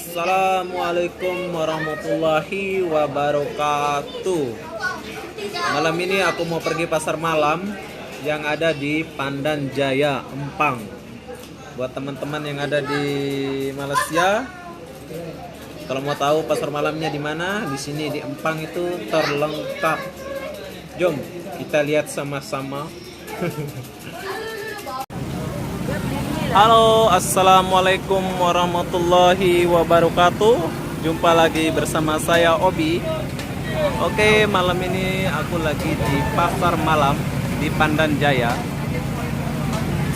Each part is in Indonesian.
Assalamualaikum warahmatullahi wabarakatuh. Malam ini aku mau pergi pasar malam yang ada di Pandan Jaya, Empang. Buat teman-teman yang ada di Malaysia, kalau mau tahu pasar malamnya di mana, di sini di Empang itu terlengkap. Jom kita lihat sama-sama. Halo, assalamualaikum warahmatullahi wabarakatuh. Jumpa lagi bersama saya Obi. Oke, malam ini aku lagi di pasar malam di Pandan Jaya.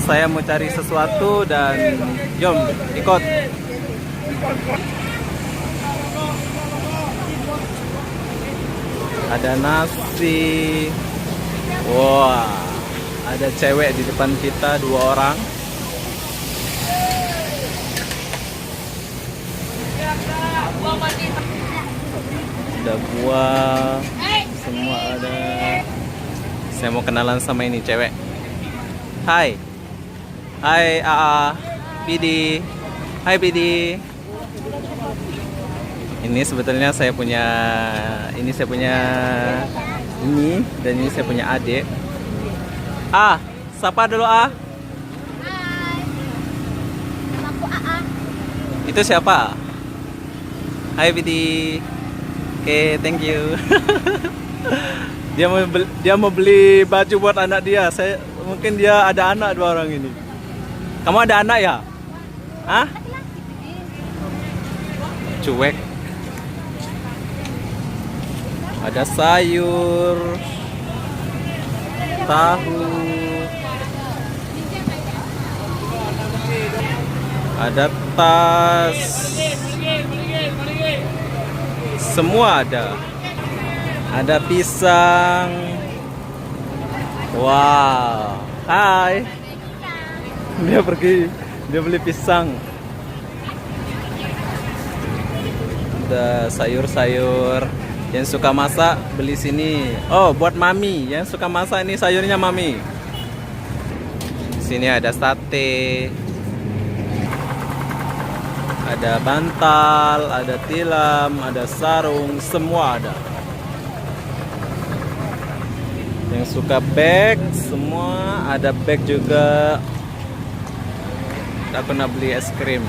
Saya mau cari sesuatu dan jom ikut. Ada nasi. Wah, ada cewek di depan kita, 2 orang. Ada buah, semua ada. Saya mau kenalan sama ini cewek. Hai, hai AA, Pidi, hai Pidi. Ini sebetulnya saya punya, ini dan ini saya punya adik. Sapa dulu Hai, aku AA. Itu siapa? Hai Pidi. Oke, thank you. Dia mau beli baju buat anak dia. Mungkin dia ada anak 2 orang ini. Kamu ada anak ya? Hah? Cuek. Ada sayur, tahu, ada tas, semua ada. Ada pisang. Wow. Hai. Dia beli pisang. Ada sayur-sayur. Yang suka masak beli sini. Oh, buat mami. Yang suka masak ini sayurnya mami. Sini ada sate. Ada bantal, ada tilam, ada sarung, semua ada. Yang suka bag, semua ada bag juga. Aku nak beli es krim.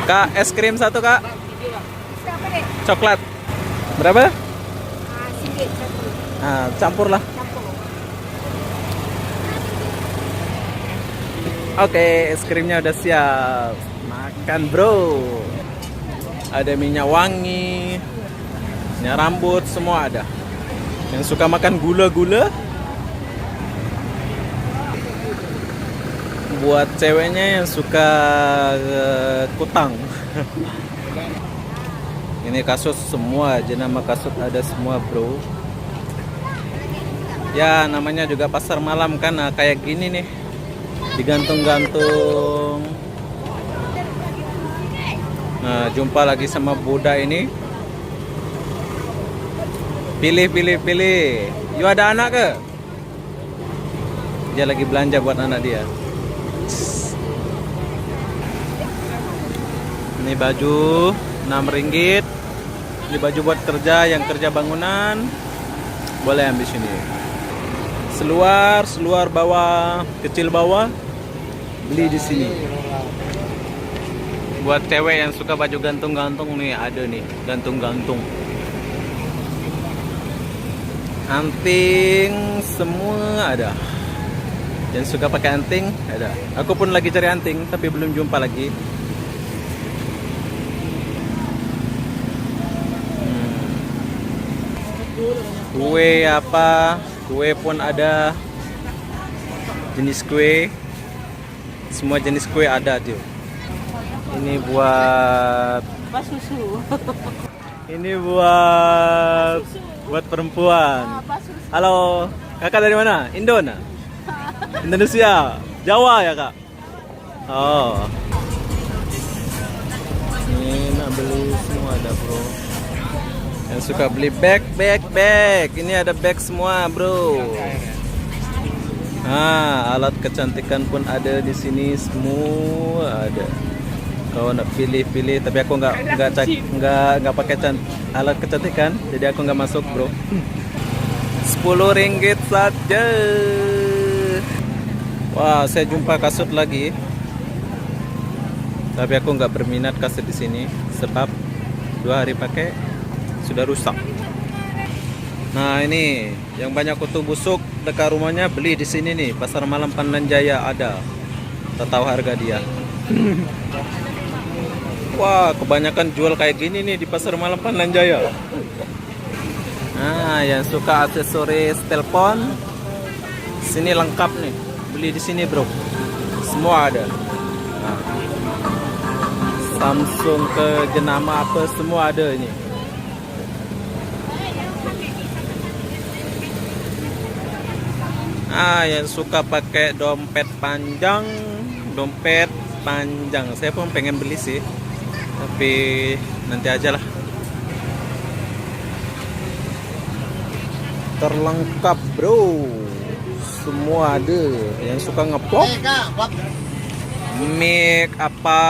Kak, es krim 1 kak. Coklat. Berapa? Campur lah. Oke, es krimnya udah siap. Makan bro. Ada minyak wangi, minyak rambut, semua ada. Yang suka makan gula-gula, buat ceweknya yang suka kutang. Ini kasut semua, jenama kasut ada semua bro. Ya namanya juga pasar malam kan, kayak gini nih, digantung-gantung. Nah, jumpa lagi sama Buddha ini. Pilih. You ada anak ke? Dia lagi belanja buat anak dia. Ini baju 6 ringgit. Ini baju buat kerja, yang kerja bangunan boleh ambil sini. Seluar bawah, kecil bawah, beli di sini. Buat cewek yang suka baju gantung-gantung nih, ada nih, gantung-gantung. Anting semua ada. Yang suka pakai anting ada. Aku pun lagi cari anting tapi belum jumpa lagi. Kue apa? Kue pun ada. Jenis kue. Semua jenis kue ada tuh. Ini buat susu. Ini buat perempuan. Halo, kakak dari mana? Indonesia. Indonesia. Jawa ya kak? Oh. Ini nak beli semua ada bro. Yang suka beli bag. Ini ada bag semua bro. Alat kecantikan pun ada di sini, semua ada. Kalau nak pilih-pilih, tapi aku nggak pakai alat kecantikan, jadi aku nggak masuk, bro. 10 ringgit saja. Wah, saya jumpa kasut lagi. Tapi aku nggak berminat kasut di sini, sebab 2 hari pakai sudah rusak. Nah, ini yang banyak kutu busuk dekat rumahnya, beli di sini nih, Pasar Malam Pandan Jaya ada. Tak tahu harga dia. Wah, kebanyakan jual kayak gini nih di Pasar Malam Pandan Jaya. Nah, yang suka aksesoris telepon, sini lengkap nih. Beli di sini, bro. Semua ada. Nah, Samsung ke jenama apa semua ada ini. Yang suka pakai dompet panjang. Saya pun pengen beli sih, tapi nanti aja lah. Terlengkap, bro. Semua ada. Yang suka ngeplok, mic apa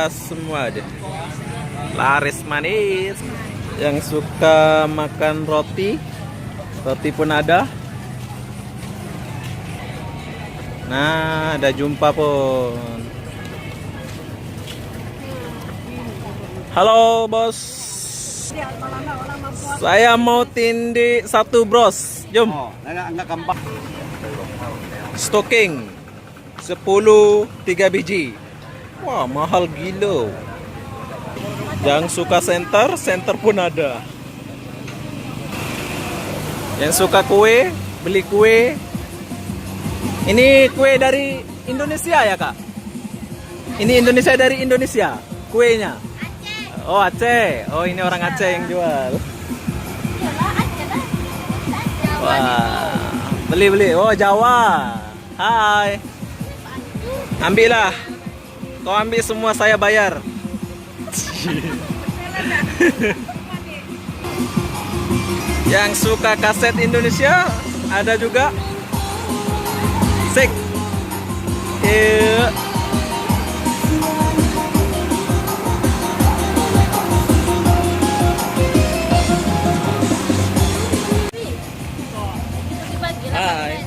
semua ada. Laris manis. Yang suka makan roti pun ada. Nah, ada jumpa pun. Halo, bos. Saya mau tindih 1, bros. Jom. Enggak gampang. Stocking 10 3 biji. Wah, mahal gila. Yang suka center pun ada. Yang suka kue, beli kue. Ini kue dari Indonesia ya, Kak? Ini Indonesia dari Indonesia kuenya. Oh, Aceh. Oh, ini orang Aceh yang jual. Wah, beli. Oh, Jawa. Hai. Ambillah. Kau ambil semua, saya bayar. Yang suka kaset Indonesia ada juga. Sek. Hai.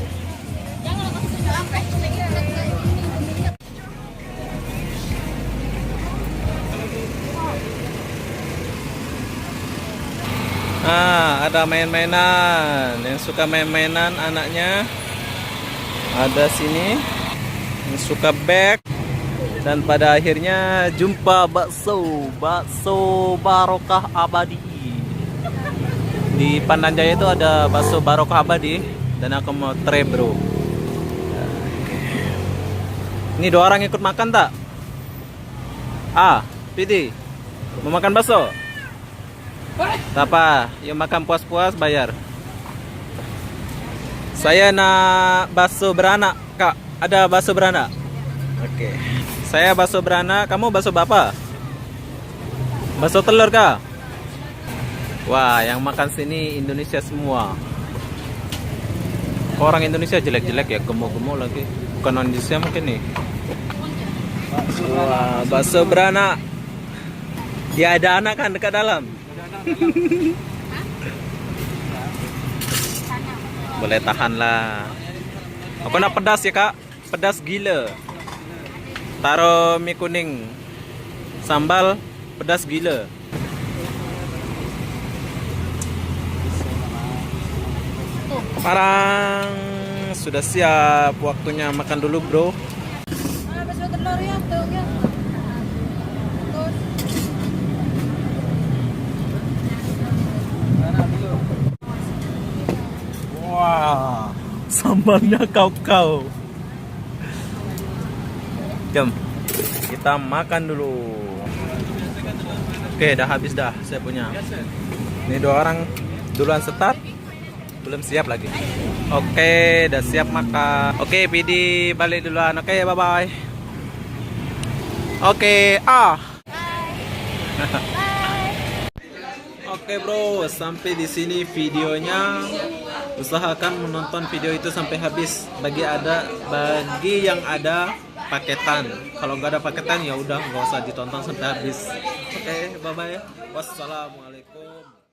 Ada main-mainan. Yang suka main-mainan anaknya ada sini. Yang suka bag. Dan pada akhirnya jumpa bakso Barokah Abadi. Di Pandan Jaya itu ada bakso Barokah Abadi. Dan aku mau try, bro. Ini 2 orang ikut makan tak? Pidi, mau makan bakso? Tak apa, yuk makan puas-puas, bayar. Saya nak bakso beranak, Kak. Ada bakso beranak? Oke. Saya bakso beranak, kamu bakso apa? Bakso telur, Kak? Wah, yang makan sini Indonesia semua. Orang Indonesia jelek-jelek ya, gemuk-gemuk lagi. Bukan Indonesia mungkin nih. Wah, bakso beranak. Dia ada anak kan dekat dalam. Boleh tahan lah. Aku nak pedas ya, Kak. Pedas gila. Taruh mie kuning, sambal, pedas gila. Parang sudah siap, waktunya makan dulu, bro. Wah, sambalnya kau. Jom, kita makan dulu. Oke, dah habis dah saya punya. Ini 2 orang duluan start, belum siap lagi. Oke, dah siap makan. Oke, Pidi balik duluan. Oke, bye-bye. Oke, Oke, bro, sampai di sini videonya. Usahakan menonton video itu sampai habis bagi yang ada paketan. Kalau nggak ada paketan ya udah nggak usah ditonton sampai habis. Oke, bye bye. Wassalamualaikum.